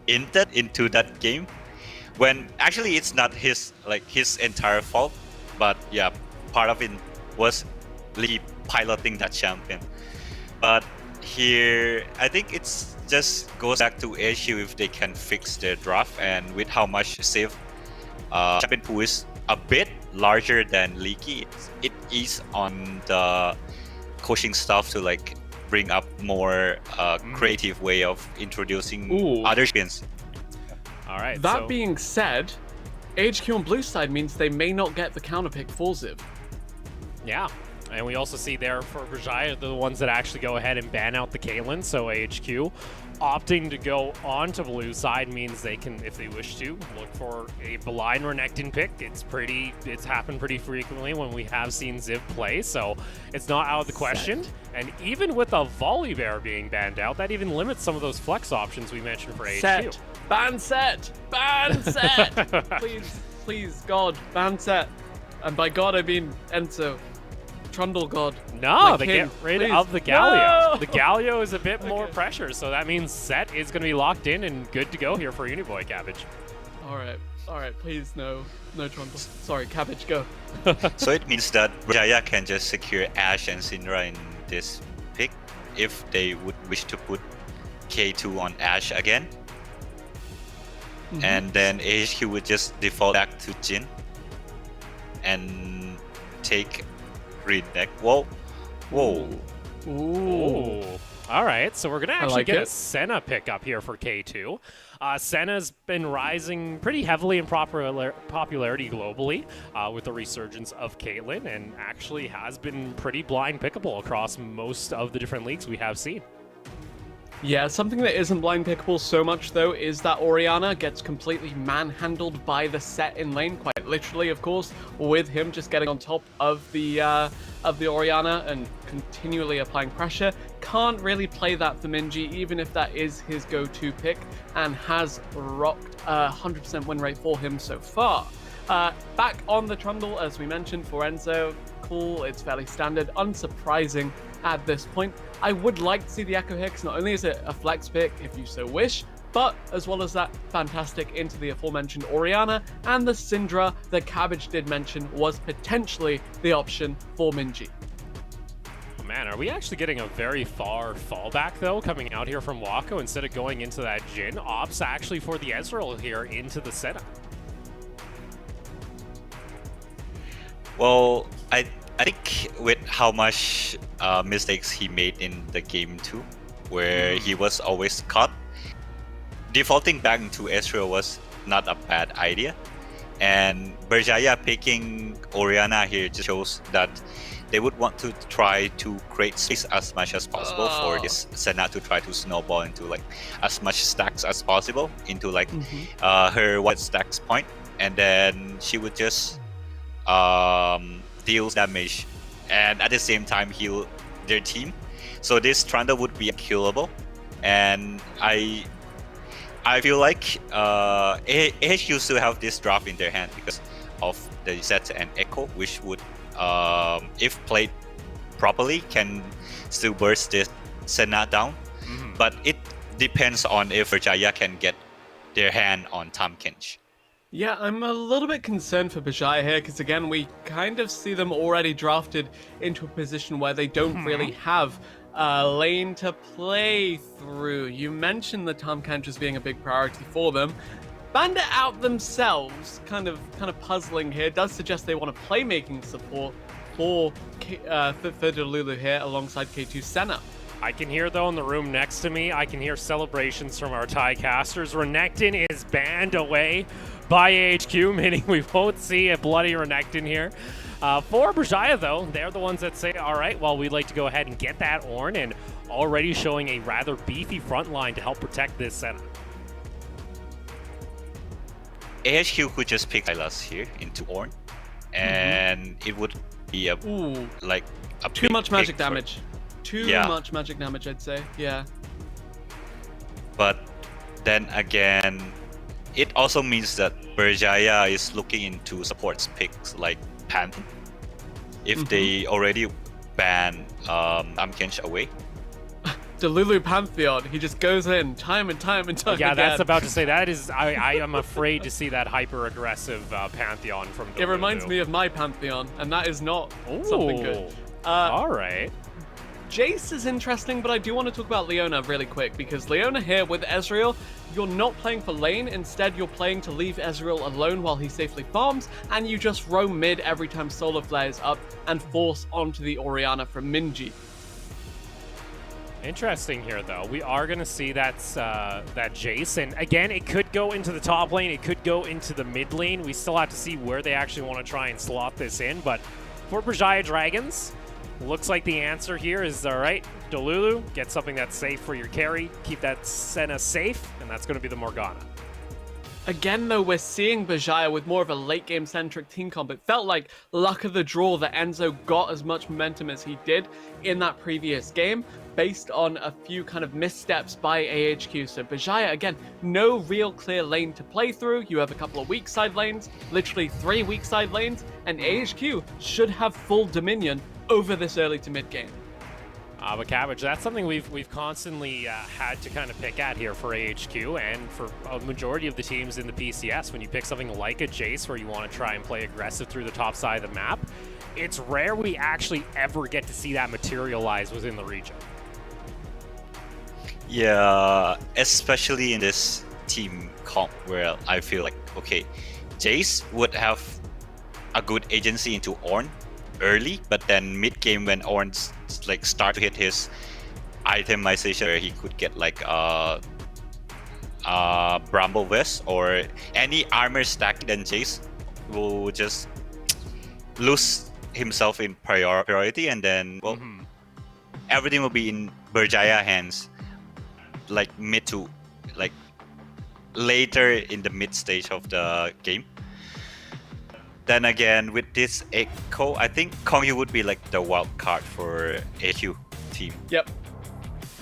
entered into that game when actually it's not his entire fault, but yeah, part of it was Lee piloting that champion. But here I think it's just goes back to AHQ if they can fix their draft, and with how much save champion pool is a bit larger than Leaky, it is on the coaching staff to like bring up more creative way of introducing other skins. All right. That being said, AHQ on blue side means they may not get the counter pick for Ziv. Yeah. And we also see there for Berjaya, the ones that actually go ahead and ban out the Caitlyn. So AHQ opting to go onto blue side means they can, if they wish to, look for a blind Renekton pick. It's happened pretty frequently when we have seen Ziv play, so it's not out of the question. And even with a Volibear being banned out, that even limits some of those flex options we mentioned for AHQ. Set. Ban set! Ban set! Please, God, ban set. And by God, I mean Enzo. Trundle God. No, like they him. get rid Please. of the Galio. No! The Galio is a bit more pressure, so that means set is going to be locked in and good to go here for Uniboy Cabbage. All right, please, no Trundle. Sorry, Cabbage, go. So it means that Berjaya can just secure Ashe and Syndra in this pick if they would wish to put K2 on Ashe again. And then AHQ would just default back to Jin and take green deck. Whoa. Ooh. All right, so we're going to actually like get it. a Senna pick up here for K2. Senna's been rising pretty heavily in popularity globally with the resurgence of Caitlyn, and actually has been pretty blind pickable across most of the different leagues we have seen. Yeah, something that isn't blind pickable so much, though, is that Orianna gets completely manhandled by the set in lane, quite literally, of course, with him just getting on top of the Orianna and continually applying pressure. Can't really play that for Minji, even if that is his go-to pick, and has rocked a 100% win rate for him so far. Back on the Trundle, as we mentioned, for Enzo, cool, it's fairly standard, unsurprising at this point. I would like to see the Echo here, because not only is it a flex pick, if you so wish, but as well as that, fantastic into the aforementioned Orianna, and the Syndra that Cabbage did mention was potentially the option for Minji. Oh, man, are we actually getting a very far fallback, though, coming out here from Wako instead of going into that Jin? Opts actually for the Ezreal here into the setup. Well, I think with how much mistakes he made in the game 2, where he was always caught, defaulting back into Ezreal was not a bad idea. And Berjaya picking Orianna here just shows that they would want to try to create space as much as possible for this Senna to try to snowball into like as much stacks as possible into like her one stacks point, and then she would just deal damage and at the same time heal their team. So this Trundle would be killable, and I feel like AHQ still have this draft in their hand because of the Zed and Echo, which would, if played properly, can still burst this Senna down. But it depends on if Berjaya can get their hand on Tahm Kench. Yeah, I'm a little bit concerned for Berjaya here, because again, we kind of see them already drafted into a position where they don't really have a lane to play through. You mentioned the Tahm Kench as being a big priority for them. Bandit out themselves, kind of puzzling here, does suggest they want a playmaking support for Delulu here alongside K2 Senna. I can hear, though, in the room next to me, I can hear celebrations from our Thai casters. Renekton is banned away by AHQ, meaning we won't see a bloody Renekton here. For Berjaya, though, they're the ones that say, all right, well, we'd like to go ahead and get that Ornn, and already showing a rather beefy front line to help protect this setup. AHQ could just pick Sylas here into Ornn, and it would be a too much magic damage. Too Yeah. much magic damage, I'd say. Yeah. But then again, it also means that Berjaya is looking into supports picks like Pantheon. If they already ban Tahm Kench away, Delulu Pantheon, he just goes in time and time and time Yeah, again. that's about to say, that is, I am afraid to see that hyper-aggressive Pantheon from Delulu. It reminds me of my Pantheon, and that is not something good. All right. Jace is interesting, but I do want to talk about Leona really quick, because Leona here with Ezreal, you're not playing for lane, instead you're playing to leave Ezreal alone while he safely farms, and you just roam mid every time Solar Flare is up and force onto the Orianna from Minji. Interesting here, though. We are going to see that Jace, and again, it could go into the top lane, it could go into the mid lane. We still have to see where they actually want to try and slot this in, but for Berjaya Dragons, looks like the answer here is, all right, Delulu, get something that's safe for your carry, keep that Senna safe, and that's going to be the Morgana. Again, though, we're seeing Berjaya with more of a late-game-centric team comp. It felt like luck of the draw that Enzo got as much momentum as he did in that previous game, based on a few kind of missteps by AHQ. So Berjaya, again, no real clear lane to play through. You have a couple of weak side lanes, literally 3 weak side lanes, and AHQ should have full dominion over this early to mid game. But Cabbage, that's something we've constantly had to kind of pick at here for AHQ and for a majority of the teams in the PCS. When you pick something like a Jace where you want to try and play aggressive through the top side of the map, it's rare we actually ever get to see that materialize within the region. Yeah, especially in this team comp where I feel like, okay, Jace would have a good agency into Ornn early, but then mid game when Ornn like start to hit his itemization where he could get like Bramble Vest or any armor stack, then Jace will just lose himself in priority, and then well, everything will be in Berjaya hands, like mid to like later in the mid stage of the game. Then again, with this Echo, I think Kongyu would be like the wild card for AQ team. Yep.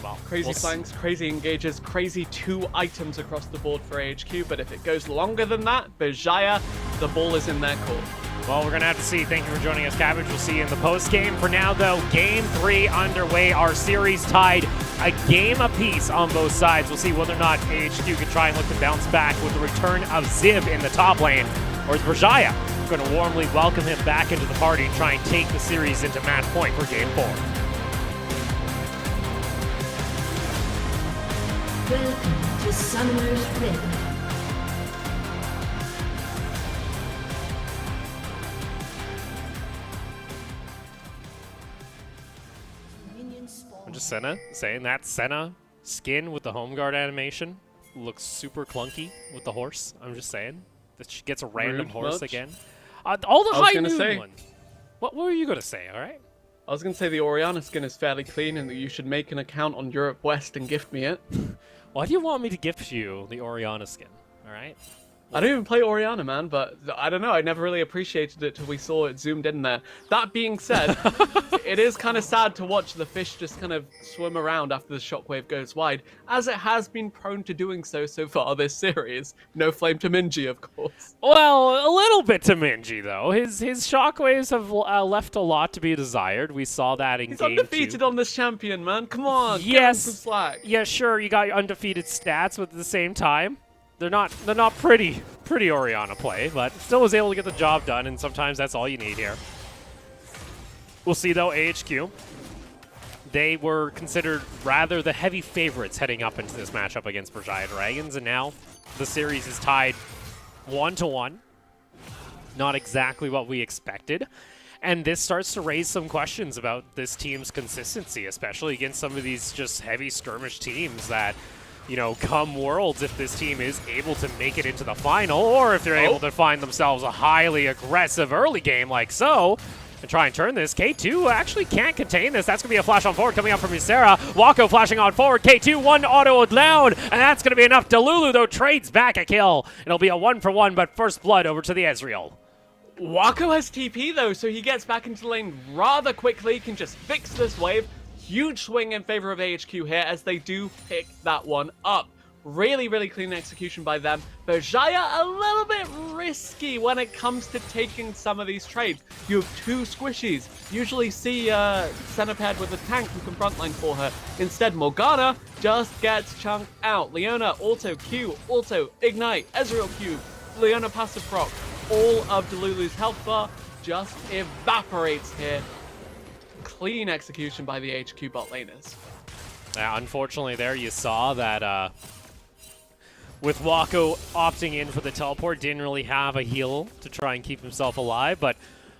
Well, Crazy flanks, crazy engages, crazy 2 items across the board for AHQ, but if it goes longer than that, Berjaya, the ball is in their court. Well, we're going to have to see. Thank you for joining us, Cabbage. We'll see you in the post-game. For now, though, Game 3 underway. Our series tied a game apiece on both sides. We'll see whether or not AHQ can try and look to bounce back with the return of Ziv in the top lane, or is Berjaya going to warmly welcome him back into the party and try and take the series into match point for Game 4. Welcome to Summoner's Rift. I'm just saying that Senna skin with the home guard animation looks super clunky with the horse. I'm just saying that she gets a random Rude horse much? again. All the high gonna noon say- one. What were you gonna say? All right. I was going to say the Orianna skin is fairly clean and that you should make an account on Europe West and gift me it. Why do you want me to gift you the Orianna skin? All right. I don't even play Orianna, man, but I don't know. I never really appreciated it till we saw it zoomed in there. That being said, it is kind of sad to watch the fish just kind of swim around after the shockwave goes wide, as it has been prone to doing so far this series. No flame to Minji, of course. Well, a little bit to Minji, though. His shockwaves have left a lot to be desired. We saw that in He's Game 2. undefeated on this champion, man. Come on, give him Yes. some slack. Yeah, sure, you got your undefeated stats, but at the same time, they're not pretty Orianna play, but still was able to get the job done, and sometimes that's all you need here. We'll see, though, AHQ. They were considered rather the heavy favorites heading up into this matchup against Berjaya Dragons, and now the series is tied 1-1. Not exactly what we expected. And this starts to raise some questions about this team's consistency, especially against some of these just heavy skirmish teams that, you know, come Worlds, if this team is able to make it into the final, or if they're able to find themselves a highly aggressive early game like so, and try and turn this. K2 actually can't contain this. That's going to be a flash on forward coming up from Ysera. Wako flashing on forward. K2, one auto down, and that's going to be enough. Delulu, though, trades back a kill. It'll be a 1-for-1, but first blood over to the Ezreal. Wako has TP, though, so he gets back into the lane rather quickly, can just fix this wave. Huge swing in favor of AHQ here as they do pick that one up. Really, really clean execution by them. Berjaya, a little bit risky when it comes to taking some of these trades. You have two squishies. Usually see center paired with a tank who can frontline for her. Instead, Morgana just gets chunked out. Leona, auto Q, auto ignite, Ezreal Q, Leona passive proc. All of Delulu's health bar just evaporates here. Clean execution by the AHQ bot laners. Yeah, unfortunately there you saw that with Wako opting in for the teleport, didn't really have a heal to try and keep himself alive, but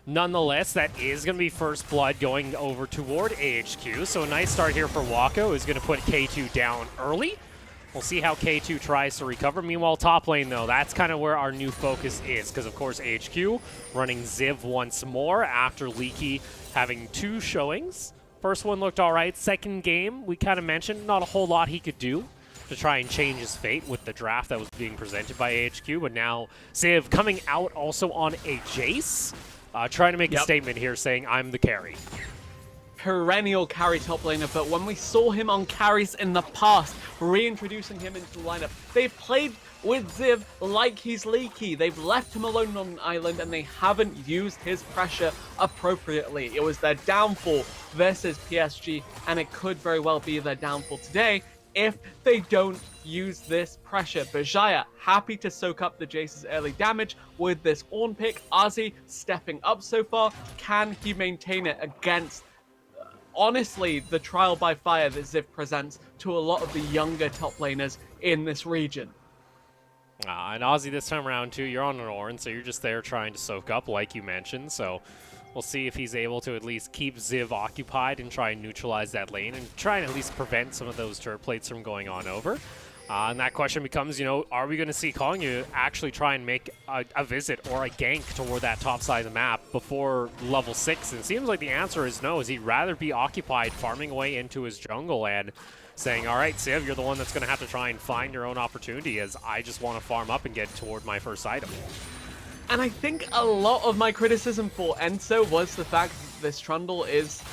nonetheless, that is going to be first blood going over toward AHQ, so a nice start here for Wako is going to put K2 down early. We'll see how K2 tries to recover. Meanwhile, top lane, though, that's kind of where our new focus is, because, of course, AHQ running Ziv once more after Leaky having 2 showings. First one looked all right. Second game, we kind of mentioned not a whole lot he could do to try and change his fate with the draft that was being presented by AHQ, but now Ziv coming out also on a Jace, trying to make a statement here saying, I'm the carry. Perennial carry top laner, but when we saw him on carries in the past, reintroducing him into the lineup, they've played with Ziv like he's Leaky. They've left him alone on an island and they haven't used his pressure appropriately. It was their downfall versus PSG, and it could very well be their downfall today if they don't use this pressure. Berjaya happy to soak up the Jace's early damage with this Ornn pick. Ozzy stepping up so far. Can he maintain it against honestly the trial by fire that Ziv presents to a lot of the younger top laners in this region? And Ozzy this time around too, you're on an Ornn, so you're just there trying to soak up like you mentioned, so we'll see if he's able to at least keep Ziv occupied and try and neutralize that lane and try and at least prevent some of those turret plates from going on over. And that question becomes, you know, are we going to see Kongyu actually try and make a visit or a gank toward that top side of the map before level 6? And it seems like the answer is no, as he'd rather be occupied farming away into his jungle and saying, all right, Ziv, you're the one that's going to have to try and find your own opportunity, as I just want to farm up and get toward my first item. And I think a lot of my criticism for Enzo was the fact that this Trundle is,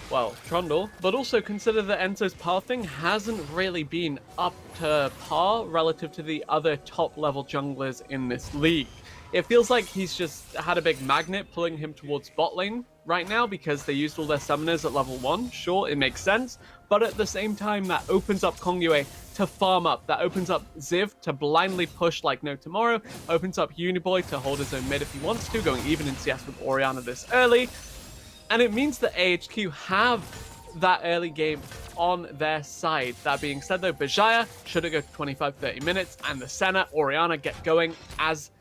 well, Trundle, but also consider that Enzo's pathing hasn't really been up to par relative to the other top-level junglers in this league. It feels like he's just had a big magnet pulling him towards bot lane right now because they used all their summoners at level 1. Sure, it makes sense, but at the same time, that opens up Kongyu to farm up. That opens up Ziv to blindly push like no tomorrow. Opens up Uniboy to hold his own mid if he wants to, going even in CS with Orianna this early. And it means that AHQ have that early game on their side. That being said, though, Berjaya should have go 25-30 minutes, and the Senna, Orianna get going as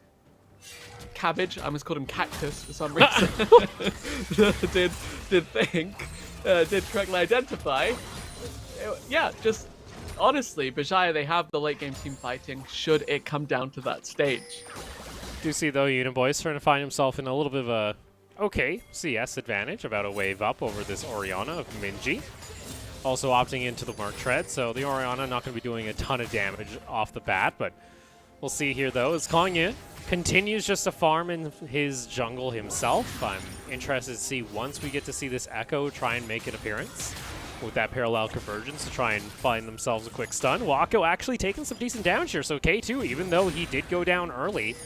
Cabbage. I almost called him Cactus for some reason. did correctly identify. Yeah, just honestly, Berjaya, they have the late game team fighting should it come down to that stage. Do see, though, Uniboy's trying to find himself in a little bit of a okay CS advantage, about a wave up over this Orianna of Minji. Also opting into the Merc Tread, so the Orianna not going to be doing a ton of damage off the bat, but we'll see here, though, as Kongyu continues just to farm in his jungle himself. I'm interested to see once we get to see this Echo try and make an appearance with that parallel convergence to try and find themselves a quick stun. Wako actually taking some decent damage here, so K2, even though he did go down early,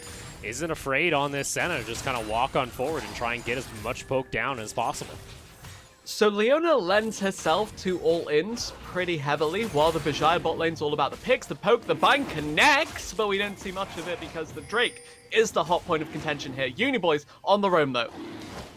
isn't afraid on this Senna to just kind of walk on forward and try and get as much poke down as possible. So Leona lends herself to all-ins pretty heavily, while the Berjaya bot lane's all about the picks, the poke, the bind connects, but we don't see much of it because the Drake is the hot point of contention here. Uniboy's on the roam, though.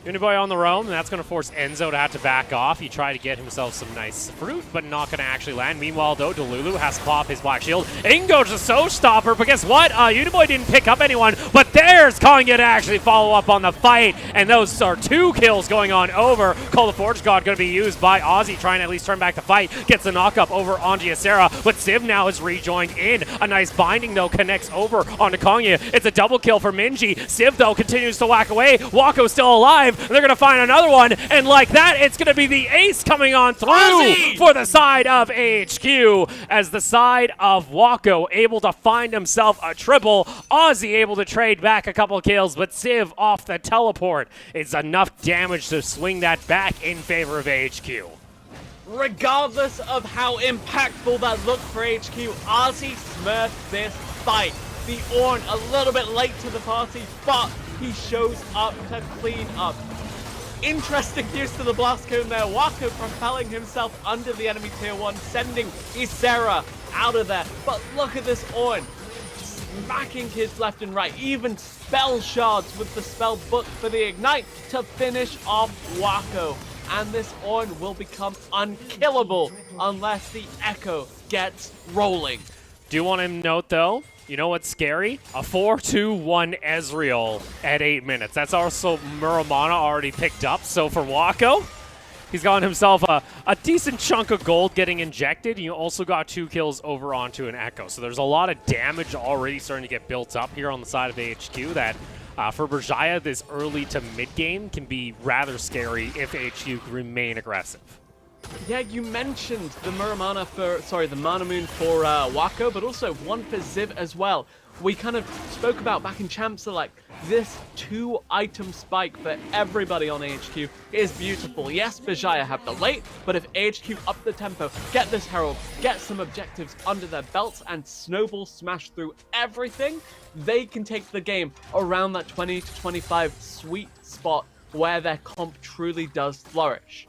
Uniboy on the roam, and that's going to force Enzo to have to back off. He tried to get himself some nice fruit, but not going to actually land. Meanwhile, though, Delulu has to pop his black shield. In goes the Showstopper, but guess what? Uniboy didn't pick up anyone, but there's Kongyu to actually follow up on the fight, and those are 2 kills going on over. Call the Forge God going to be used by Ozzy, trying to at least turn back the fight. Gets the knockup over onto Ysera, but Ziv now is rejoined in. A nice binding, though, connects over onto Kongyu. It's a double kill for Minji. Ziv, though, continues to whack away. Wako's still alive. They're going to find another one, and like that, it's going to be the ace coming on through Ozzy for the side of AHQ, as the side of Wako able to find himself a triple. Ozzy able to trade back a couple kills, but Ziv off the teleport is enough damage to swing that back in favor of AHQ. regardless of how impactful that looked for HQ, Ozzy smurfed this fight. The Ornn a little bit late to the party, but he shows up to clean up. Interesting use to the blast cone there. Wako propelling himself under the enemy tier 1, sending Isera out of there. But look at this Ornn, smacking kids left and right, even spell shards with the spell book for the ignite to finish off Wako. And this Ornn will become unkillable unless the Echo gets rolling. Do want to note though, you know what's scary? A 4-2-1 Ezreal at 8 minutes. That's also Muramana already picked up. So for Wako, he's gotten himself a decent chunk of gold getting injected. You also got 2 kills over onto an Echo. So there's a lot of damage already starting to get built up here on the side of AHQ that for Berjaya, this early to mid game can be rather scary if AHQ remain aggressive. Yeah, you mentioned the Muramana the Mana Moon for Wako, but also one for Ziv as well. We kind of spoke about back in Champs Select, this 2-item spike for everybody on AHQ is beautiful. Yes, Berjaya have the late, but if AHQ up the tempo, get this Herald, get some objectives under their belts, and snowball smash through everything, they can take the game around that 20 to 25 sweet spot where their comp truly does flourish.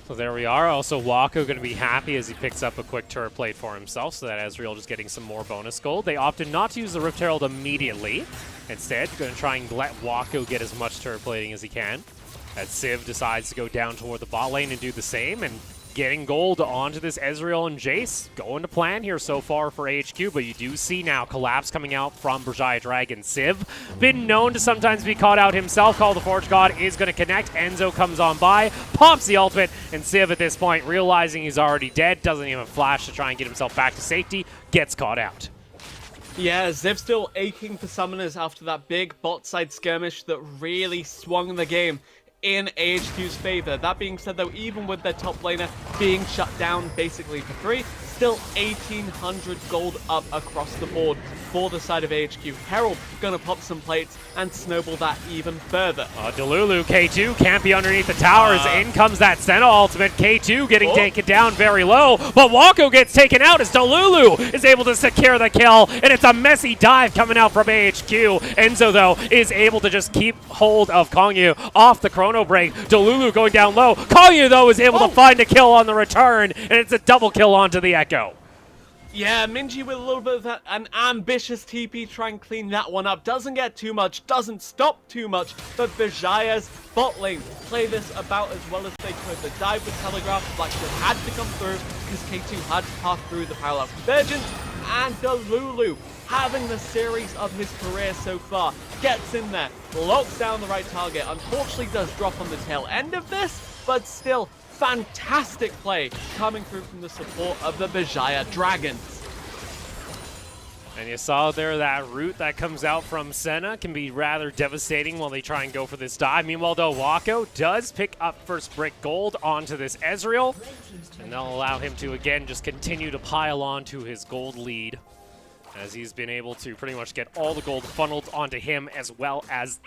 So there we are. Also, Wako going to be happy as he picks up a quick turret plate for himself, so that Ezreal just getting some more bonus gold. They opted not to use the Rift Herald immediately. Instead, going to try and let Wako get as much turret plating as he can. As Civ decides to go down toward the bot lane and do the same, and getting gold onto this Ezreal and Jace. Going to plan here so far for AHQ, but you do see now collapse coming out from Berjaya Dragon. Civ, been known to sometimes be caught out himself. Call the Forge God is going to connect. Enzo comes on by, pops the ultimate, and Civ at this point, realizing he's already dead, doesn't even flash to try and get himself back to safety, gets caught out. Yeah, Ziv still aching for summoners after that big bot side skirmish that really swung the game in AHQ's favor. That being said though, even with their top laner being shut down basically for free, still 1,800 gold up across the board for the side of AHQ. Herald gonna pop some plates and snowball that even further. Delulu, K2 can't be underneath the towers. In comes that Senna ultimate. K2 getting taken down very low, but Wako gets taken out as Delulu is able to secure the kill, and it's a messy dive coming out from AHQ. Enzo, though, is able to just keep hold of Kongyu off the chrono break. Delulu going down low. Kongyu, though, is able to find a kill on the return, and it's a double kill onto the Echo. Yeah, Minji with a little bit of an ambitious TP, try and clean that one up. Doesn't get too much, doesn't stop too much, but Berjaya's bot lane play this about as well as they could. The dive with Telegraph, Blackstone had to come through because K2 had to pass through the parallel convergence, and Delulu, having the series of his career so far, gets in there, locks down the right target, unfortunately does drop on the tail end of this, but still, fantastic play coming through from the support of the Berjaya Dragons. And you saw there that route that comes out from Senna can be rather devastating while they try and go for this dive. Meanwhile, though, Wako does pick up first brick gold onto this Ezreal, and they'll allow him to, again, just continue to pile on to his gold lead, as he's been able to pretty much get all the gold funneled onto him, as well as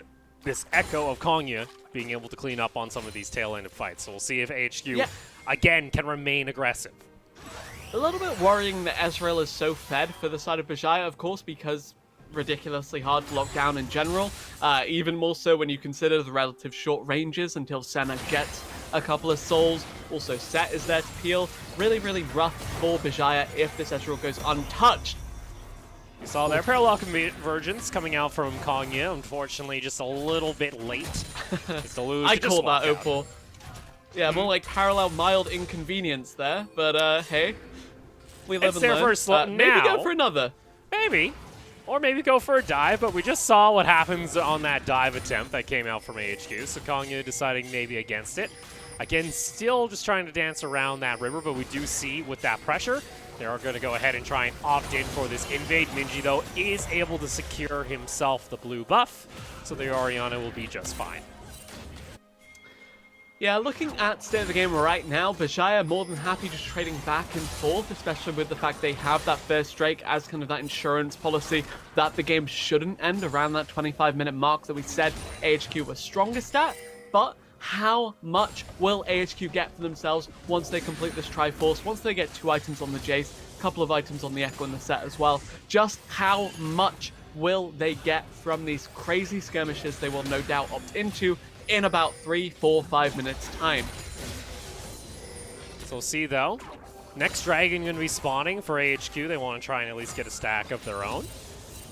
this Echo of Kongyu being able to clean up on some of these tail-ended fights. So we'll see if AHQ, again, can remain aggressive. A little bit worrying that Ezreal is so fed for the side of Berjaya, of course, because ridiculously hard to lock down in general. Even more so when you consider the relative short ranges until Senna gets a couple of souls. Also, Set is there to peel. Really, really rough for Berjaya if this Ezreal goes untouched. You saw their parallel convergence coming out from Kongyu. Unfortunately, just a little bit late. I call that Opal. Yeah, more like parallel mild inconvenience there. But hey, we live and learn. For a slot now. Maybe go for another. Maybe. Or maybe go for a dive, but we just saw what happens on that dive attempt that came out from AHQ. So Kongyu deciding maybe against it. Again, still just trying to dance around that river, but we do see with that pressure, they are going to go ahead and try and opt in for this invade. Minji, though, is able to secure himself the blue buff, so the Orianna will be just fine. Yeah, looking at state of the game right now, Berjaya more than happy just trading back and forth, especially with the fact they have that first Drake as kind of that insurance policy that the game shouldn't end around that 25-minute mark that we said AHQ was strongest at. But How much will AHQ get for themselves once they complete this Triforce, once they get 2 items on the Jace, a couple of items on the Echo in the set as well? Just how much will they get from these crazy skirmishes they will no doubt opt into in about 3, 4, 5 minutes time? So we'll see though. Next dragon going to be spawning for AHQ. They want to try and at least get a stack of their own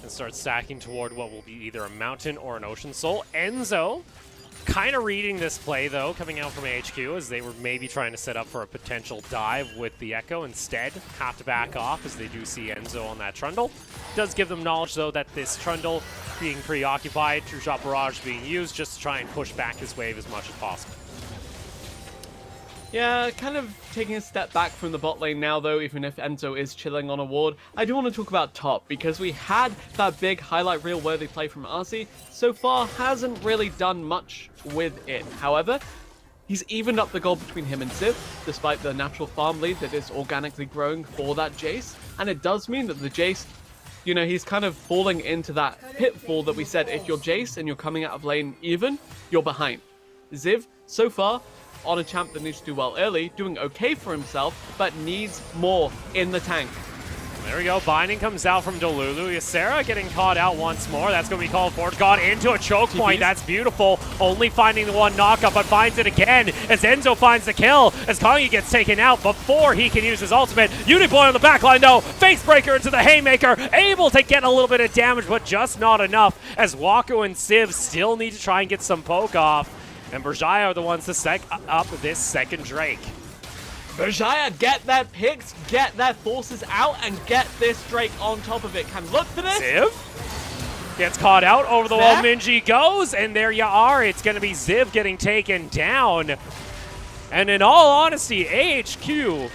and start stacking toward what will be either a mountain or an ocean soul. Enzo kind of reading this play though, coming out from AHQ, as they were maybe trying to set up for a potential dive with the Echo. Instead, have to back off as they do see Enzo on that Trundle. Does give them knowledge though that this Trundle being preoccupied, True Shot Barrage being used just to try and push back his wave as much as possible. Yeah, kind of taking a step back from the bot lane now, though, even if Enzo is chilling on a ward. I do want to talk about top, because we had that big highlight reel-worthy play from RC. So far, hasn't really done much with it. However, he's evened up the goal between him and Civ, despite the natural farm lead that is organically growing for that Jace. And it does mean that the Jace, you know, he's kind of falling into that pitfall that we said, if you're Jace and you're coming out of lane even, you're behind. Ziv, so far, on a champ that needs to do well early, doing okay for himself, but needs more in the tank. There we go. Binding comes out from Delulu. Ysera getting caught out once more. That's going to be called Forge God into a choke point. That's beautiful. Only finding the one knockup, but finds it again as Enzo finds the kill. As Kongi gets taken out before he can use his ultimate. Uniboy on the backline though. Face breaker into the Haymaker. Able to get a little bit of damage, but just not enough as Wako and Civ still need to try and get some poke off. And Berjaya are the ones to set up this second Drake. Berjaya, get their picks, get their forces out, and get this Drake on top of it. Can look for this. Ziv gets caught out, over the wall Minji goes, and there you are. It's going to be Ziv getting taken down. And in all honesty, AHQ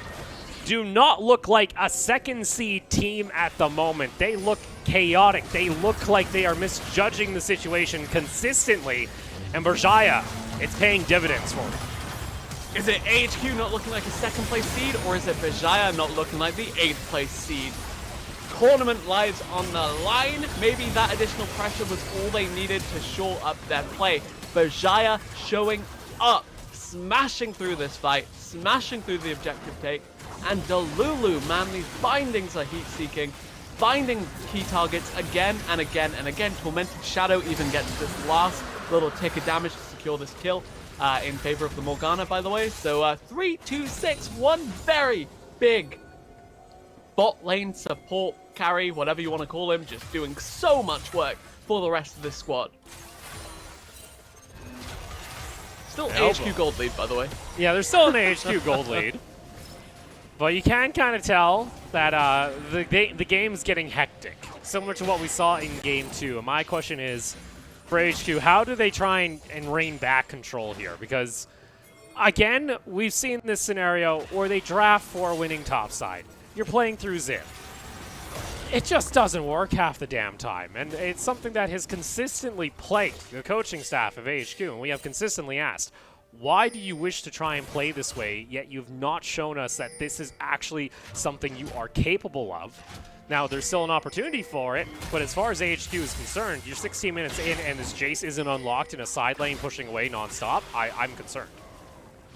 do not look like a second seed team at the moment. They look chaotic. They look like they are misjudging the situation consistently. And Berjaya, it's paying dividends for them. Is it AHQ not looking like a second place seed, or is it Berjaya not looking like the 8th place seed? Tournament lives on the line. Maybe that additional pressure was all they needed to shore up their play. Berjaya showing up, smashing through this fight, smashing through the objective take. And Delulu, man, these bindings are heat-seeking, finding key targets again and again and again. Tormented Shadow even gets this last little tick of damage to secure this kill in favor of the Morgana, by the way. So 3, 2, 6, one very big bot lane support carry, whatever you want to call him, just doing so much work for the rest of this squad. Still AHQ gold lead, by the way. Yeah, there's still an AHQ gold lead. But you can kind of tell that the game's getting hectic, similar to what we saw in Game 2. And my question is, for AHQ, how do they try and rein back control here? Because, again, we've seen this scenario where they draft for a winning top side. You're playing through Ziv. It just doesn't work half the damn time. And it's something that has consistently plagued the coaching staff of AHQ. And we have consistently asked, why do you wish to try and play this way, yet you've not shown us that this is actually something you are capable of? Now, there's still an opportunity for it, but as far as AHQ is concerned, you're 16 minutes in and this Jace isn't unlocked in a side lane pushing away nonstop. I'm concerned.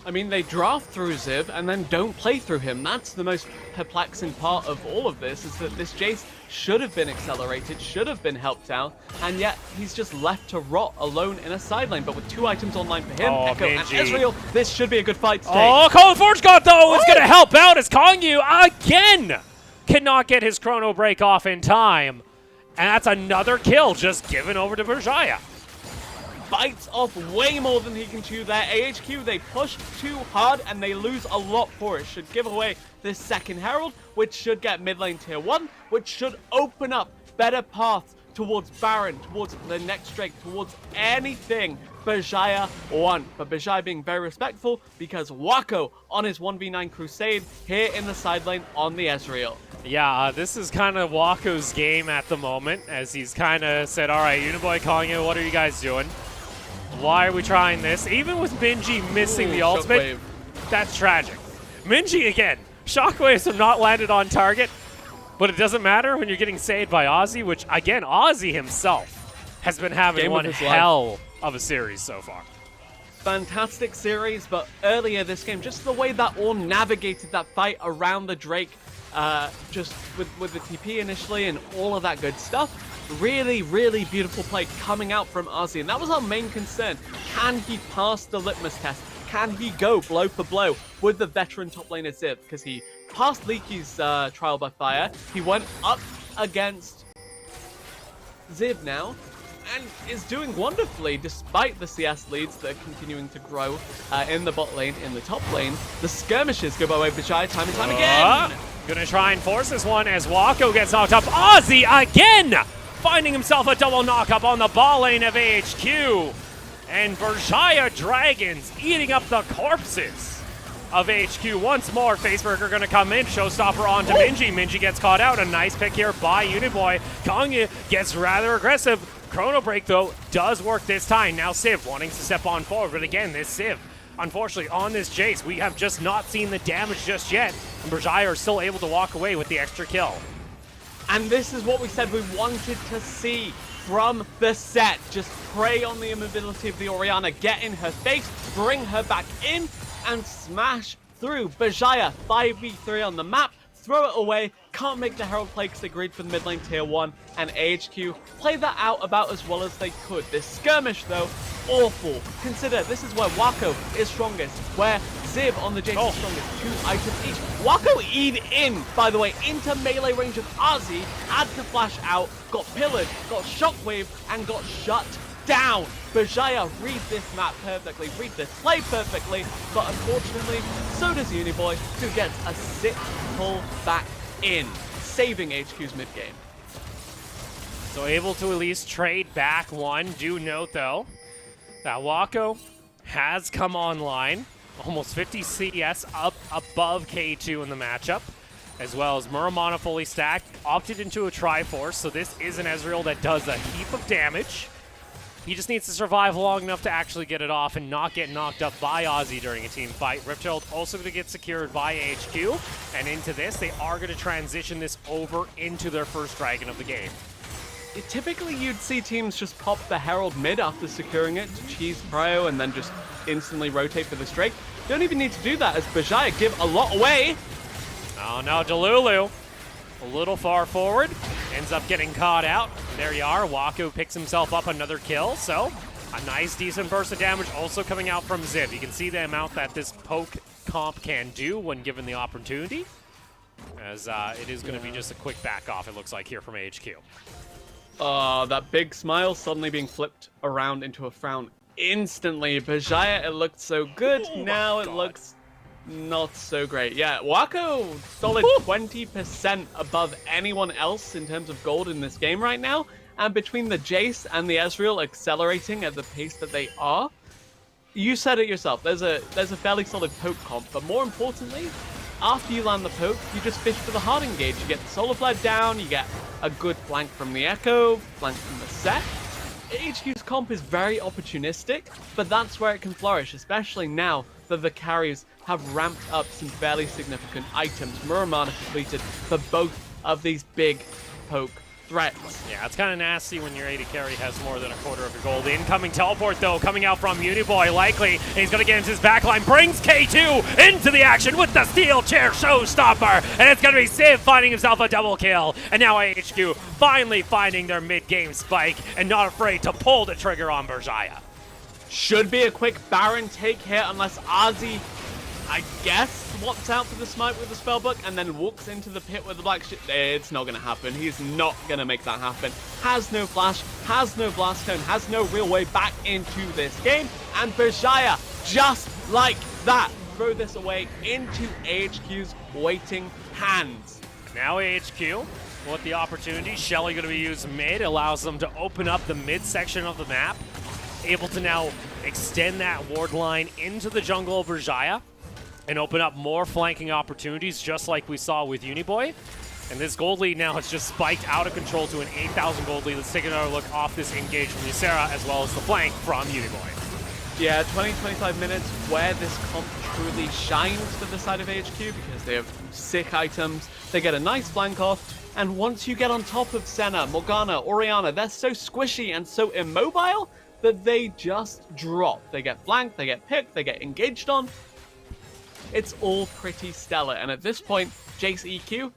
I mean, they draft through Ziv and then don't play through him. That's the most perplexing part of all of this, is that this Jace should have been accelerated, should have been helped out, and yet he's just left to rot alone in a side lane. But with 2 items online for him, Echo and Ezreal, this should be a good fight to take. Oh, Colin Forge God, though, is going to help out as Kongyu again cannot get his chrono break off in time. And that's another kill just given over to Berjaya. Bites off way more than he can chew there. AHQ, they push too hard and they lose a lot for it. Should give away this second Herald, which should get mid lane tier 1, which should open up better paths towards Baron, towards the next Drake, towards anything Berjaya want. But Berjaya being very respectful because Wako on his 1v9 crusade here in the side lane on the Ezreal. Yeah, this is kind of Wako's game at the moment, as he's kind of said, all right, Uniboy calling it, what are you guys doing? Why are we trying this? Even with Minji missing the ultimate, that's tragic. Minji again, shockwaves have not landed on target, but it doesn't matter when you're getting saved by Ozzy, which again, Ozzy himself has been having one hell of a series so far. fantastic series, but earlier this game, just the way that all navigated that fight around the Drake, just with the TP initially and all of that good stuff. Really, really beautiful play coming out from Ozzy, and that was our main concern. Can he pass the litmus test? Can he go blow for blow with the veteran top laner Ziv? Because he passed Leaky's trial by fire. He went up against Ziv now, and is doing wonderfully despite the CS leads that are continuing to grow in the bot lane, in the top lane. The skirmishes go by way of Berjaya time and time again. Gonna try and force this one as Wako gets knocked up. Ozzy again! Finding himself a double knock-up on the ball lane of AHQ. And Berjaya Dragons eating up the corpses of HQ once more. Faceburger gonna come in, showstopper onto Minji. Minji gets caught out. A nice pick here by Uniboy. Kongya gets rather aggressive. Chrono Break, though, does work this time. Now Civ wanting to step on forward, but again, this Civ, unfortunately, on this Jace, we have just not seen the damage just yet, and Berjaya are still able to walk away with the extra kill. And this is what we said we wanted to see from the set. Just prey on the immobility of the Orianna, get in her face, bring her back in, and smash through. Berjaya, 5v3 on the map, throw it away, can't make the Herald play because they agreed for the mid lane tier 1, and AHQ play that out about as well as they could. This skirmish, though, awful. Consider this is where Wako is strongest, where Ziv on the Jace is strongest. 2 items each. Wako E'd in, by the way, into melee range of Ozzy, had to flash out, got pillared, got shockwave, and got shut down. Berjaya read this map perfectly, read this play perfectly, but unfortunately, so does Uniboy, who gets a sick pull back in, saving HQ's mid game. So able to at least trade back one. Do note, though, that Wako has come online. Almost 50 CS up above K2 in the matchup, as well as Muramana fully stacked, opted into a Triforce, so this is an Ezreal that does a heap of damage. He just needs to survive long enough to actually get it off and not get knocked up by Ozzy during a team fight. Rift Herald also going to get secured by HQ, and into this, they are going to transition this over into their first Dragon of the game. Typically, you'd see teams just pop the Herald mid after securing it to cheese prio and then just instantly rotate for the Drake. Don't even need to do that as Berjaya give a lot away. Oh no, Delulu, a little far forward, ends up getting caught out. There you are, Wako picks himself up another kill, so a nice decent burst of damage also coming out from Ziv. You can see the amount that this poke comp can do when given the opportunity, as it is going to be just a quick back off, it looks like, here from AHQ. That big smile suddenly being flipped around into a frown instantly. Berjaya, it looked so good. Now it looks not so great. Yeah, Wako, solid 20% above anyone else in terms of gold in this game right now. And between the Jace and the Ezreal accelerating at the pace that they are, you said it yourself, there's a fairly solid poke comp. But more importantly, after you land the poke, you just fish for the hard engage. You get the Solar Flare down, you get a good flank from the Echo, flank from the set. HQ's comp is very opportunistic, but that's where it can flourish, especially now that the carries have ramped up some fairly significant items. Muramana completed for both of these big poke threats. Yeah, it's kind of nasty when your AD carry has more than a quarter of your gold. Incoming teleport, though, coming out from Uniboy, likely. He's going to get into his backline, brings K2 into the action with the steel chair showstopper, and it's going to be Civ finding himself a double kill. And now AHQ finally finding their mid-game spike and not afraid to pull the trigger on Berjaya. Should be a quick Baron take here unless Ozzy, I guess, swaps out for the smite with the spellbook and then walks into the pit with the black shit. It's not going to happen. He's not going to make that happen. Has no flash, has no blast cone, has no real way back into this game. And Berjaya, just like that, throw this away into AHQ's waiting hands. Now AHQ with the opportunity. Shelly going to be used mid, allows them to open up the mid section of the map. Able to now extend that ward line into the jungle of Berjaya and open up more flanking opportunities, just like we saw with Uniboy. And this gold lead now has just spiked out of control to an 8,000 gold lead. Let's take another look off this engage from Ysera, as well as the flank from Uniboy. Yeah, 20-25 minutes where this comp truly shines for the side of HQ, because they have sick items, they get a nice flank off, and once you get on top of Senna, Morgana, Orianna, they're so squishy and so immobile that they just drop. They get flanked, they get picked, they get engaged on. It's all pretty stellar, and at this point, Jace EQ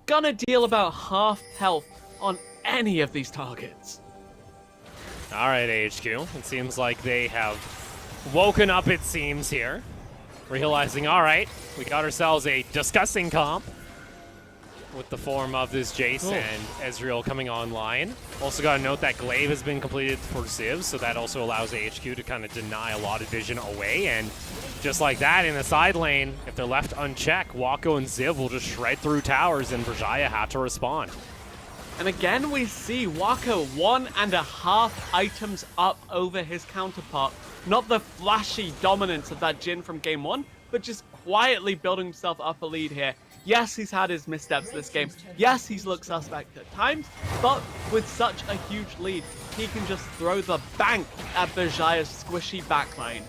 gonna deal about half health on any of these targets. All right, AHQ. It seems like they have woken up, it seems, here. Realizing, all right, we got ourselves a disgusting comp with the form of this Jace and Ezreal coming online. Also got to note that Glaive has been completed for Ziv, so that also allows AHQ to kind of deny a lot of vision away. And just like that, in the side lane, if they're left unchecked, Wako and Ziv will just shred through towers, and Berjaya had to respond. And again, we see Wako 1.5 items up over his counterpart. Not the flashy dominance of that Jhin from game 1, but just quietly building himself up a lead here. Yes, he's had his missteps this game. Yes, he's looked suspect at times, but with such a huge lead, he can just throw the bank at Berjaya's squishy backline.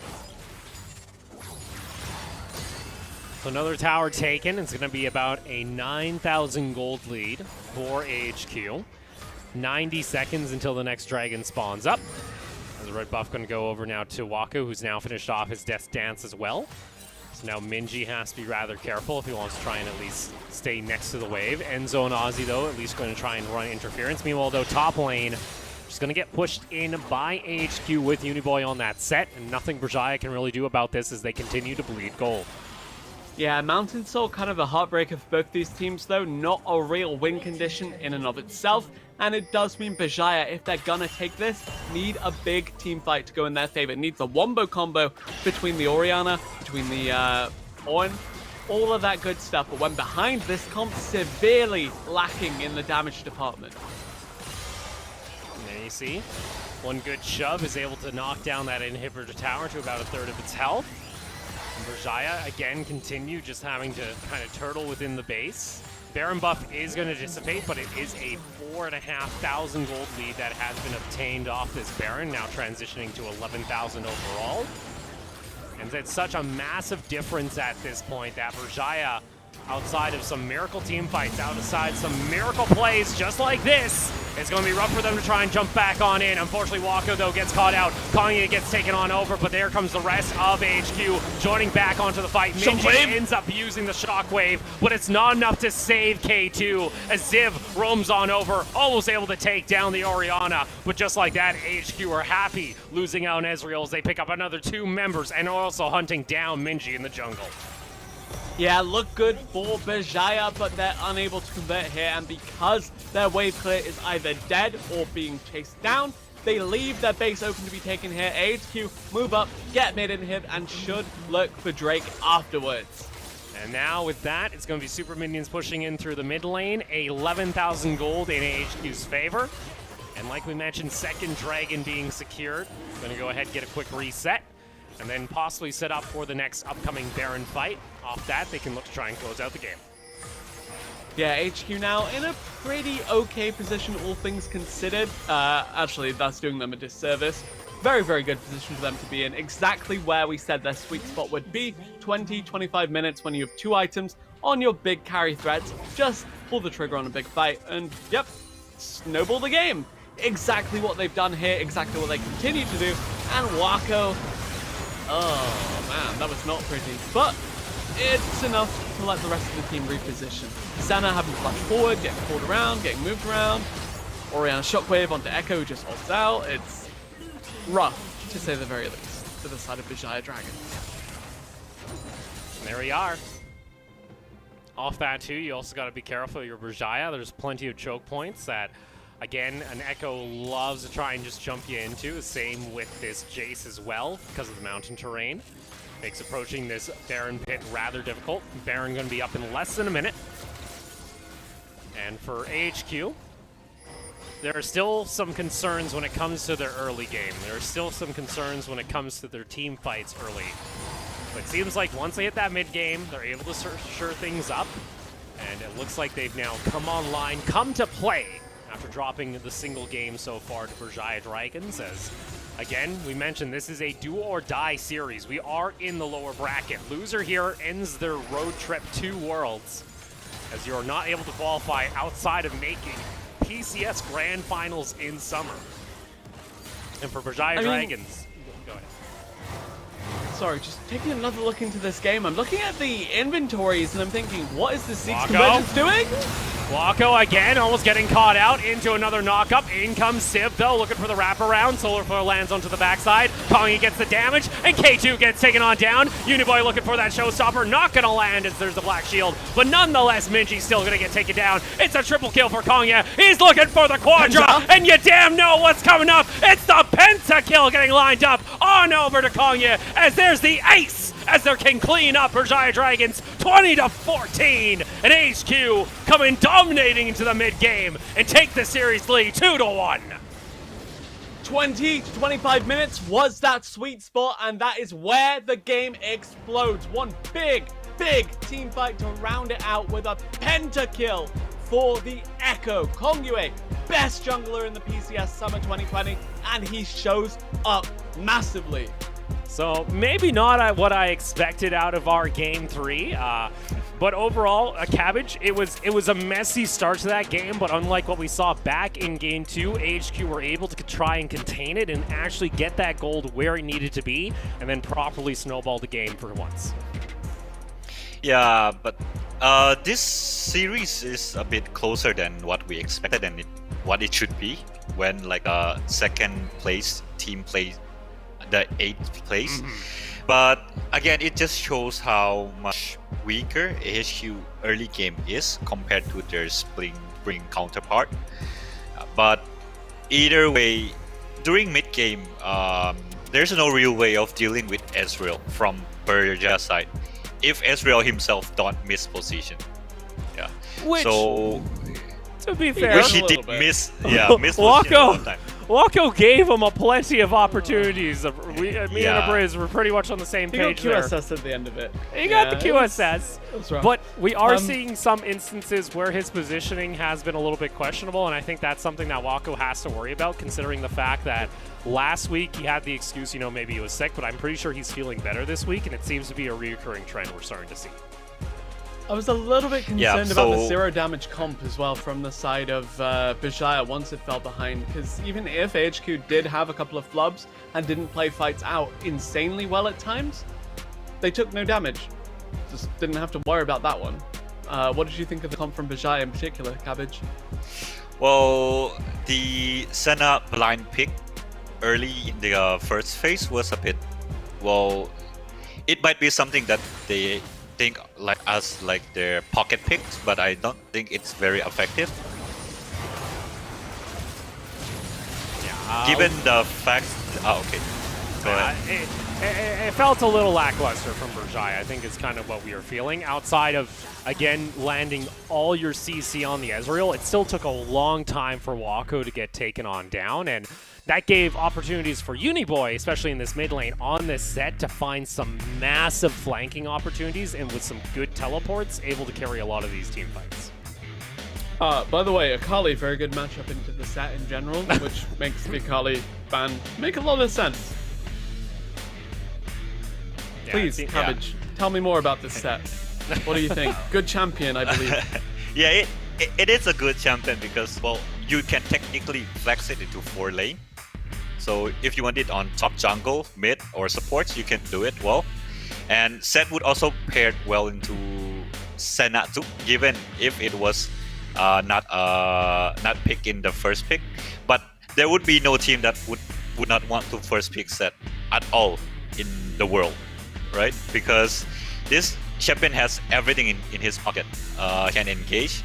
So another tower taken. It's going to be about a 9,000 gold lead for AHQ. 90 seconds until the next dragon spawns up. The red buff going to go over now to Wako, who's now finished off his Death Dance as well. So now Minji has to be rather careful if he wants to try and at least stay next to the wave. Enzo and Ozzy, though, at least going to try and run interference. Meanwhile, though, top lane just going to get pushed in by AHQ with Uniboy on that set, and nothing Berjaya can really do about this as they continue to bleed gold. Yeah, Mountain Soul kind of a heartbreaker for both these teams, though. Not a real win condition in and of itself. And it does mean Berjaya, if they're gonna take this, need a big team fight to go in their favor. It needs a wombo combo between the Orianna, between the Ornn, all of that good stuff. But when behind, this comp severely lacking in the damage department. And there you see, one good shove is able to knock down that inhibitor tower to about a third of its health. And Berjaya, again, continue just having to kind of turtle within the base. Baron buff is going to dissipate, but it is a 4,500 gold lead that has been obtained off this Baron, now transitioning to 11,000 overall. And it's such a massive difference at this point that Berjaya, outside of some miracle team fights, outside some miracle plays just like this, it's going to be rough for them to try and jump back on in. Unfortunately, Wako, though, gets caught out. Kanye gets taken on over, but there comes the rest of AHQ joining back onto the fight. Minji ends up using the shockwave, but it's not enough to save K2 as Ziv roams on over, almost able to take down the Orianna. But just like that, AHQ are happy losing out on Ezreal as they pick up another 2 members and are also hunting down Minji in the jungle. Yeah, look good for Berjaya, but they're unable to convert here, and because their wave clear is either dead or being chased down, they leave their base open to be taken here. AHQ move up, get mid inhib, and should look for Drake afterwards. And now with that, it's going to be super minions pushing in through the mid lane, 11,000 gold in AHQ's favor. And like we mentioned, second dragon being secured. Going to go ahead and get a quick reset, and then possibly set up for the next upcoming Baron fight. Off that, they can look to try and close out the game. Yeah, HQ now in a pretty okay position, all things considered. Actually, that's doing them a disservice. Very, very good position for them to be in. Exactly where we said their sweet spot would be. 20, 25 minutes when you have 2 items on your big carry threats. Just pull the trigger on a big fight and, yep, snowball the game. Exactly what they've done here, exactly what they continue to do. And Wako, oh man, that was not pretty. But it's enough to let the rest of the team reposition. Senna having to flash forward, getting pulled around, getting moved around. Orianna shockwave onto Echo, who just ults out. It's rough, to say the very least, for the side of Berjaya Dragons. And there we are. Off that too, you also got to be careful of your Berjaya. There's plenty of choke points that, again, an Echo loves to try and just jump you into. Same with this Jace as well, because of the mountain terrain. Makes approaching this Baron pit rather difficult. Baron going to be up in less than a minute. And for AHQ, there are still some concerns when it comes to their early game. There are still some concerns when it comes to their team fights early. But it seems like once they hit that mid game, they're able to sure things up. And it looks like they've now come online, come to play, after dropping the single game so far to Berjaya Dragons. As, again, we mentioned this is a do-or-die series. We are in the lower bracket. Loser here ends their road trip to Worlds, as you are not able to qualify outside of making PCS Grand Finals in summer. And for Berjaya Dragons, go ahead. Sorry, just taking another look into this game. I'm looking at the inventories and I'm thinking, what is the Seeks Wako. Convergence doing? Wako again, almost getting caught out into another knockup. In comes Civ though, looking for the wraparound. Solar Flare lands onto the backside. Kongi gets the damage, and K2 gets taken on down. Uniboy looking for that showstopper, not gonna land as there's the Black Shield, but nonetheless, Minji's still gonna get taken down. It's a triple kill for Kongi. He's looking for the Quadra, Penta. and you damn know what's coming up. It's the Penta kill getting lined up on over to Kongi, as there's the ace, as they can clean up Berjaya Dragons 20-14, and AHQ coming dominating into the mid game and take the series lead 2-1. 20 to 25 minutes was that sweet spot, and that is where the game explodes. One big team fight to round it out with a pentakill for the Echo. Kongyue, best jungler in the PCS Summer 2020, and he shows up massively. So maybe not what I expected out of our game 3, but overall, Cabbage, it was a messy start to that game, but unlike what we saw back in game 2, AHQ were able to try and contain it and actually get that gold where it needed to be, and then properly snowball the game for once. Yeah, but this series is a bit closer than what we expected and what it should be when like a second place team plays the 8th place. But again, it just shows how much weaker AHQ early game is compared to their spring counterpart. But either way, during mid game, there's no real way of dealing with Ezreal from Berjaya side if Ezreal himself don't miss position. Yeah. Which, so to be fair, which he did miss. Yeah, miss position a lot of time. Wako gave him a plenty of opportunities. Me and Abriz were pretty much on the same He page got there. QSS at the end of it. He got the QSS. That's right. But we are seeing some instances where his positioning has been a little bit questionable, and I think that's something that Wako has to worry about, considering the fact that last week he had the excuse, maybe he was sick, but I'm pretty sure he's feeling better this week, and it seems to be a reoccurring trend we're starting to see. I was a little bit concerned about the so- 0 damage comp as well from the side of Berjaya once it fell behind, because even if AHQ did have a couple of flubs and didn't play fights out insanely well at times, they took no damage. Just didn't have to worry about that one. What did you think of the comp from Berjaya in particular, Cabbage? Well, the Senna blind pick early in the first phase was a bit, well, it might be something that they think like us like their pocket picks, but I don't think it's very effective. Given the fact, okay, go ahead. It felt a little lackluster from Berjaya. I think it's kind of what we were feeling. Outside of, again, landing all your CC on the Ezreal, it still took a long time for Wako to get taken on down, and that gave opportunities for Uniboy, especially in this mid lane on this set, to find some massive flanking opportunities, and with some good teleports, able to carry a lot of these team fights. By the way, Akali, very good matchup into the set in general, which makes the Akali ban make a lot of sense. Yeah, Please, Cabbage, tell me more about this set. What do you think? Good champion, I believe. Yeah, it is a good champion because, well, you can technically flex it into 4 lane. So if you want it on top jungle, mid, or supports, you can do it well. And Set would also pair well into Senna too, given if it was not picked in the first pick. But there would be no team that would not want to first pick Set at all in the world, right? Because this champion has everything in his pocket. Can engage,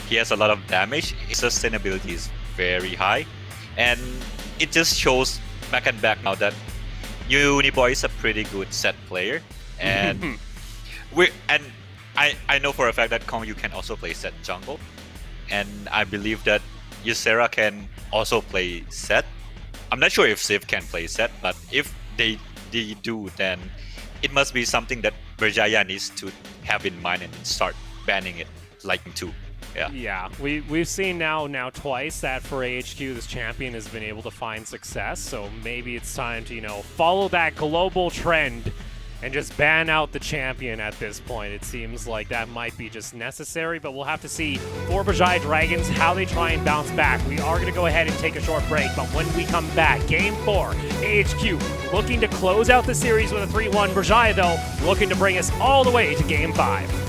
he has a lot of damage, his sustainability is very high, and it just shows back and back now that Uniboy is a pretty good Set player, and I know for a fact that Kong you can also play Set jungle, and I believe that Ysera can also play Set. I'm not sure if Civ can play Set, but if they do, then it must be something that Berjaya needs to have in mind and start banning it like too. Yeah, we've seen now twice that for AHQ this champion has been able to find success, so maybe it's time to follow that global trend and just ban out the champion at this point. It seems like that might be just necessary, but we'll have to see for Berjaya Dragons how they try and bounce back. We are going to go ahead and take a short break, but when we come back, Game 4, AHQ looking to close out the series with a 3-1. Berjaya, though, looking to bring us all the way to Game 5.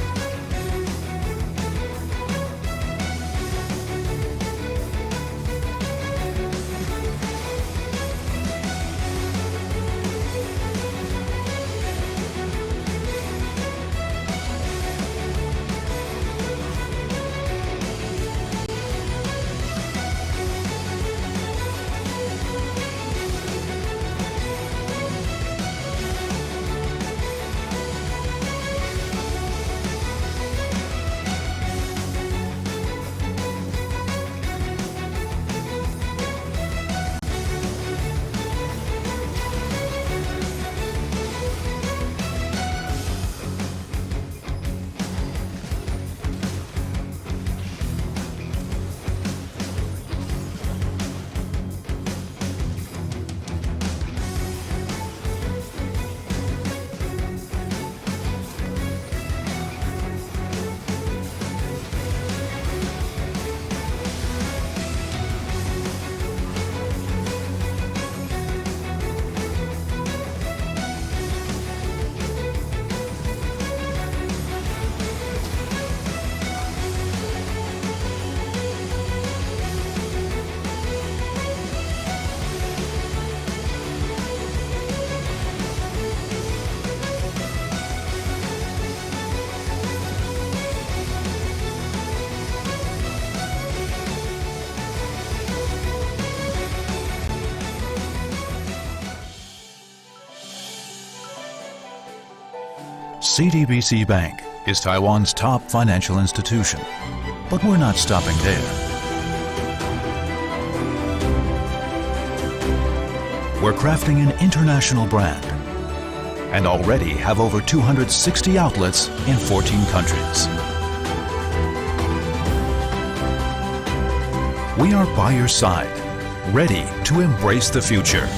CTBC Bank is Taiwan's top financial institution, but we're not stopping there. We're crafting an international brand and already have over 260 outlets in 14 countries. We are by your side, ready to embrace the future.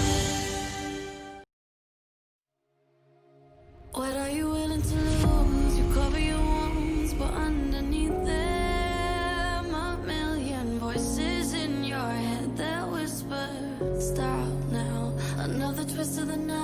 What are you willing to lose? You cover your wounds, but underneath them, a million voices in your head that whisper, stop now. Another twist of the night.